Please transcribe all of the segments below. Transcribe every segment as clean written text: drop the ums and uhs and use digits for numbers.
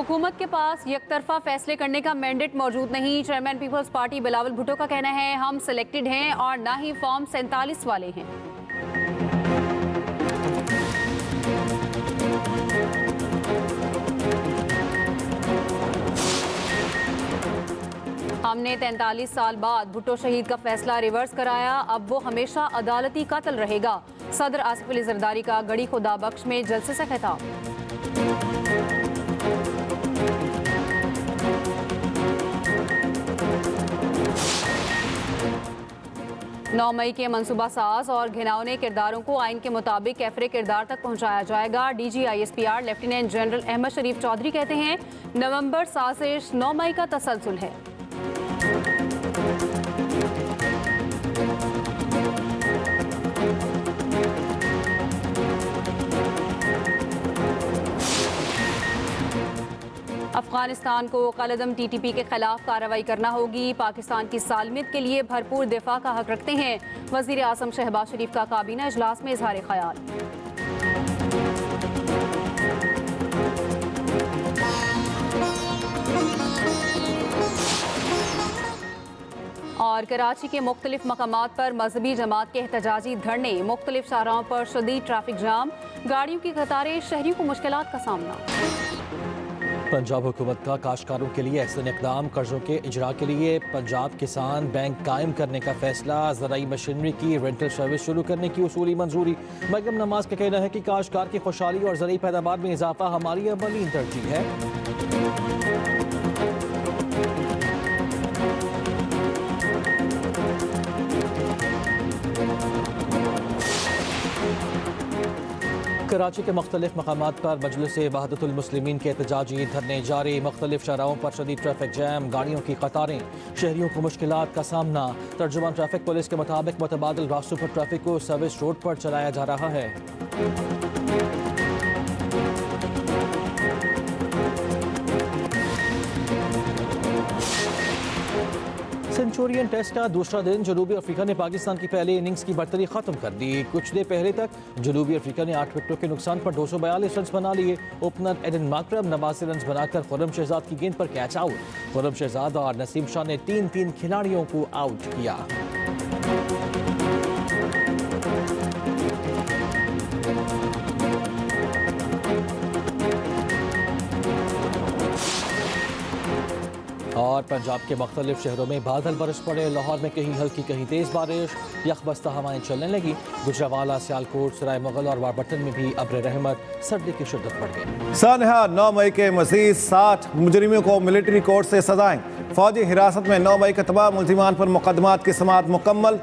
हुकूमत के पास एकतरफा फैसले करने का मैंडेट मौजूद नहीं। चेयरमैन पीपल्स पार्टी बिलावल भुट्टो का कहना है हम सिलेक्टेड हैं और ना ही फॉर्म 47 वाले हैं। हमने 43 साल बाद भुट्टो शहीद का फैसला रिवर्स कराया, अब वो हमेशा अदालती कत्ल रहेगा। सदर आसिफ अली जरदारी का गड़ी खुदा बख्श में जलसे से खिताब। 9 मई के मनसूबा साज और घिनौने किरदारों को आइन के मुताबिक कैफरे किरदार तक पहुंचाया जाएगा। DGISPR lieutenant general Ahmed Sharif Chaudhry कहते हैं नवंबर साजिश 9 मई का तसलसल है। अफगानिस्तान को कलअदम TTP के खिलाफ कार्रवाई करना होगी। पाकिस्तान की सालमियत के लिए भरपूर दिफा का हक रखते हैं। वजीर आजम शहबाज शरीफ का काबीना इजलास में इजहार ख्याल। और कराची के मुख्तलिफ मकामात पर मजहबी जमात के एहतजाजी धरने, मुख्तलिफ शाहराहों पर शदीद ट्रैफिक जाम, गाड़ियों की कतारें, शहरियों को मुश्किलात का सामना। पंजाब हुकूमत का काश्तकारों के लिए ऐसे इक़दाम, कर्जों के इजरा के लिए पंजाब किसान बैंक कायम करने का फैसला, ज़राई मशीनरी की रेंटल सर्विस शुरू करने की उसूली मंजूरी। मरियम नमाज का कहना है कि काश्तकार की खुशहाली और ज़राई पैदावार में इजाफा हमारी अवलीन तरजीह है। कराची के मुख्तलिफ मकामात पर मजलिस वहदतुल मुस्लिमीन के एहतजाजी धरने जारी, मुख्तलिफ शहरों पर शदीद ट्रैफिक जैम, गाड़ियों की कतारें, शहरियों को मुश्किलात का सामना। तर्जुमान ट्रैफिक पुलिस के मुताबिक मुतबादिल रास्तों पर ट्रैफिक को सर्विस रोड पर चलाया जा रहा है। सेंचुरियन टेस्ट का दूसरा दिन जनूबी अफ्रीका ने पाकिस्तान की पहली इनिंग्स की बर्तरी खत्म कर दी। कुछ देर पहले तक जनूबी अफ्रीका ने 8 विकेटों के नुकसान पर 242 रन बना लिए। ओपनर एडन माकरम 89 रन बनाकर खुर्रम शहजाद की गेंद पर कैच आउट। खुर्रम शहजाद और नसीम शाह ने 3-3 खिलाड़ियों को आउट किया। और पंजाब के मुख्तलिफ शहरों में बादल बरस पड़े, लाहौर में कहीं हल्की कहीं तेज़ बारिश, यखबस्ता हवाएं चलने लगी। गुजरावाला, सियालकोट, सराय मुगल और वारबट्टन में भी अब्र रहमत, सर्दी की शिद्दत बढ़ गई। सानहा 9 मई के मज़ीद 60 मुजरिमों को मिलिट्री कोर्ट से सजाएं। फौजी हिरासत में 9 मई के तमाम मुल्जिमान पर मुकदमात की समाअत मुकम्मल।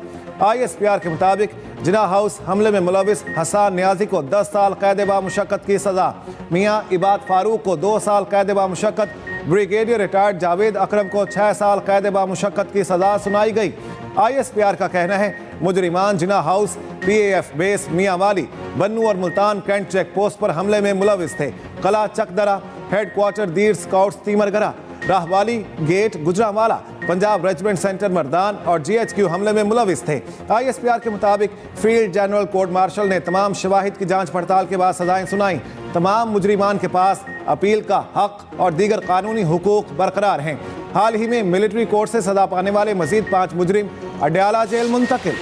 ISPR के मुताबिक जिना हाउस हमले में मुलविस हसान नियाजी को 10 साल कैद बामुशक्कत की सजा, मियाँ इबाद फारूक को 2 साल कैद बामुशक्कत, ब्रिगेडियर रिटायर्ड जावेद अकरम को 6 साल कैद बामुशक्कत की सजा सुनाई गई। ISPR का कहना है मुजरिमान जिना हाउस, PAF बेस, मियाँ वाली, बन्नू और मुल्तान कैंट चेक पोस्ट पर हमले में मुलविस थे। कला Chakdara, headquarter Dir scouts Timergara, Rahwali gate Gujranwala, Punjab regiment centre Mardan और GHQ हमले में मुलविस थे। ISPR के मुताबिक फील्ड जनरल कोर्ट मार्शल ने तमाम शवाहिद की जांच पड़ताल के बाद सजाएं सुनाई। तमाम मुजरिमान के पास अपील का हक और दीगर कानूनी हुकूक बरकरार हैं। हाल ही में मिलिट्री कोर्ट से सजा पाने वाले मजीद 5 मुजरिम अडयाला जेल मुंतकिल।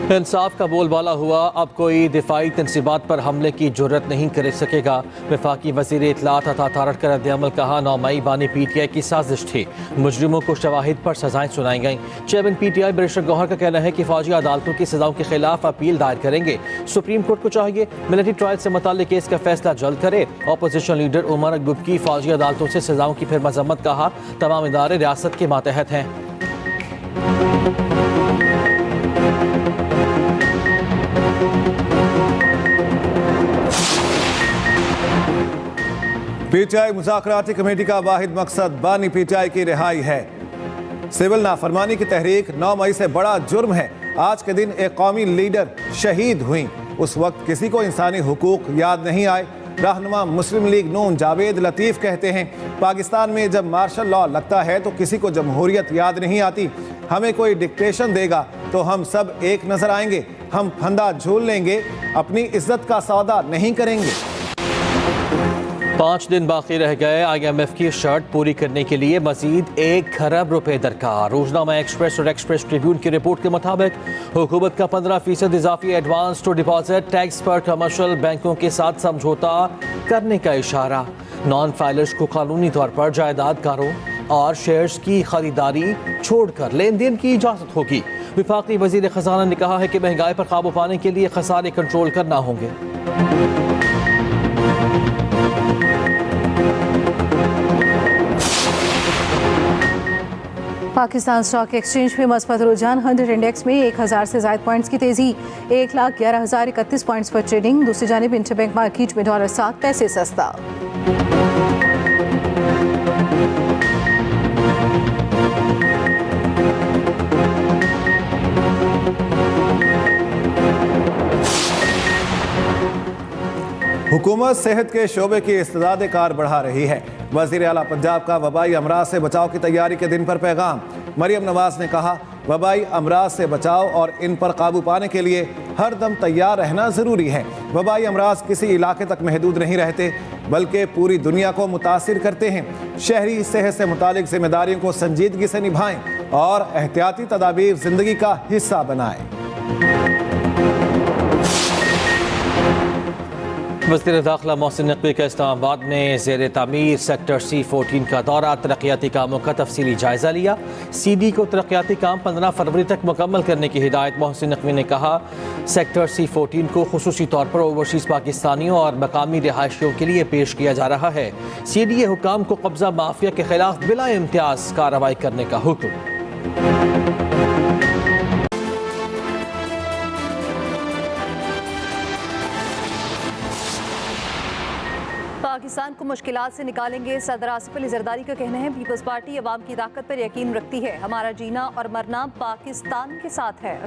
इंसाफ का बोलबाला हुआ, अब कोई दिफाई तनसीबात पर हमले की जुर्रत नहीं कर सकेगा। वफाकी वज़ीर इत्तलात अता तारड़ का रद्द-ए-अमल कहा 9 मई बानी PTI की साजिश थी, मुजरिमों को शवाहिद पर सजाएं सुनाई गईं। चेयरमैन PTI बैरिस्टर गौहर का कहना है कि फौजी अदालतों की सजाओं के खिलाफ अपील दायर करेंगे। सुप्रीम कोर्ट को चाहिए मिलिट्री ट्रायल से मुताल्लिक केस का फैसला जल्द करे। अपोजिशन लीडर उमर अकबूब की फौजी अदालतों से सजाओं की फिर मजम्मत, कहा तमाम इदारे रियासत के मातहत हैं। PTI मुज़ाकराती कमेटी का वाहिद मकसद बानी PTI की रिहाई है। सिविल नाफरमानी की तहरीक 9 मई से बड़ा जुर्म है। आज के दिन एक कौमी लीडर शहीद हुई, उस वक्त किसी को इंसानी हुकूक याद नहीं आए। रहनुमा मुस्लिम लीग नून जावेद लतीफ़ कहते हैं पाकिस्तान में जब मार्शल लॉ लगता है तो किसी को जमहूरियत याद नहीं आती। हमें कोई डिक्टेशन देगा तो हम सब एक नजर आएंगे, हम फंदा झूल लेंगे, अपनी इज्जत का सौदा नहीं करेंगे। 5 दिन बाकी रह गए। IMF की शर्त पूरी करने के लिए मजीद 1 खरब रुपए दरकार। रोजनामा एक्सप्रेस और एक्सप्रेस ट्रिब्यून की रिपोर्ट के मुताबिक हुकूमत का 15% इजाफी एडवांस टू डिपॉजिट टैक्स पर कमर्शियल बैंकों के साथ समझौता करने का इशारा। नॉन फाइलर्स को कानूनी तौर पर जायदादकारों और शेयर्स की खरीदारी छोड़कर लेन देन की इजाजत होगी। विफाकी वजीर खजाना ने कहा है कि महंगाई पर काबू पाने के लिए खसारे कंट्रोल करना होंगे। पाकिस्तान स्टॉक एक्सचेंज में मस्बत रुझान 100 इंडेक्स में 1000 से ज्यादा पॉइंट्स की तेजी, 1,11,031 पॉइंट्स पर ट्रेडिंग। दूसरी जानिब इंटरबैंक मार्केट में $7 सस्ता। हुकूमत सेहत के शोबे की इस्तेदाद कार बढ़ा रही है। वज़ीर आला पंजाब का वबाई अमराज से बचाव की तैयारी के दिन पर पैगाम। मरियम नवाज ने कहा, वबाई अमराज से बचाव और इन पर काबू पाने के लिए हर दम तैयार रहना ज़रूरी है। वबाई अमराज किसी इलाके तक महदूद नहीं रहते बल्कि पूरी दुनिया को मुतासिर करते हैं। शहरी सेहत से मुतालिक जिम्मेदारियों को संजीदगी से निभाएं और एहतियाती तदाबीर ज़िंदगी का हिस्सा बनाएं। वज़ीर दाखिला मोहसिन नकवी का इस्लामाबाद में ज़ेर तामीर सेक्टर C14 का दौरा, तरक्याती कामों का तफसीली जायज़ा लिया। CD को तरक्याती काम 15 फरवरी तक मुकम्मल करने की हिदायत। मोहसिन नकवी ने कहा, सेक्टर C14 को खुसूसी तौर पर ओवरसीज़ पाकिस्तानियों और मकामी रिहायशियों के लिए पेश किया जा रहा है। CDA हुकाम को कब्जा माफिया के खिलाफ बिला इम्तियाज़ कार्रवाई करने का हुक्म। पाकिस्तान को मुश्किलात से निकालेंगे, सदर आसिफ अली जरदारी का कहना है। पीपल्स पार्टी अवाम की ताकत पर यकीन रखती है। हमारा जीना और मरना पाकिस्तान के साथ है।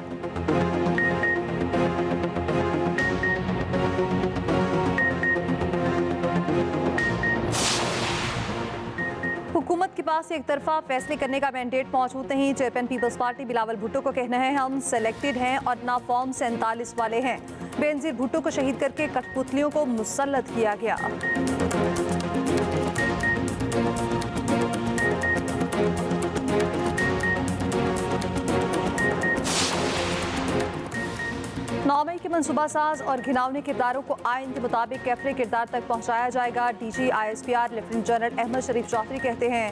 हुकूमत के पास एक तरफा फैसले करने का मैंडेट मौजूद नहीं। चेयरमैन पीपल्स पार्टी बिलावल भुट्टो को कहना है, हम सेलेक्टेड हैं और ना फॉर्म 47 वाले हैं। बेनजीर भुट्टो को शहीद करके कठपुतलियों को मुसल्लत किया गया। नौमई के मनसूबा साज और घिनौने किरदारों को आइन के मुताबिक कैफरे किरदार तक पहुंचाया जाएगा। DG ISPR lieutenant general Ahmed Sharif Chaudhry कहते हैं,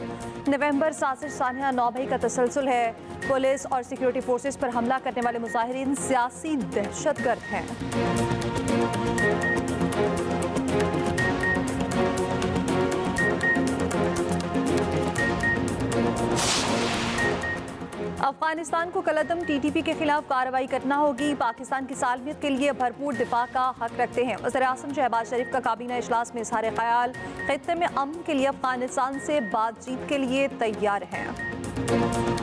नवंबर साजिश सानिया 9 मई का तसलसल है। पुलिस और सिक्योरिटी फोर्सेस पर हमला करने वाले मुजाहिरीन सियासी दहशतगर्द हैं। अफगानिस्तान को कलअदम TTP के खिलाफ कार्रवाई करना होगी। पाकिस्तान की सालमियत के लिए भरपूर दिफा का हक रखते हैं। वज़ीर-ए-आज़म शहबाज शरीफ का काबीना इजलास में इज़हार ख्याल, खित्ते में अमन के लिए अफगानिस्तान से बातचीत के लिए तैयार हैं।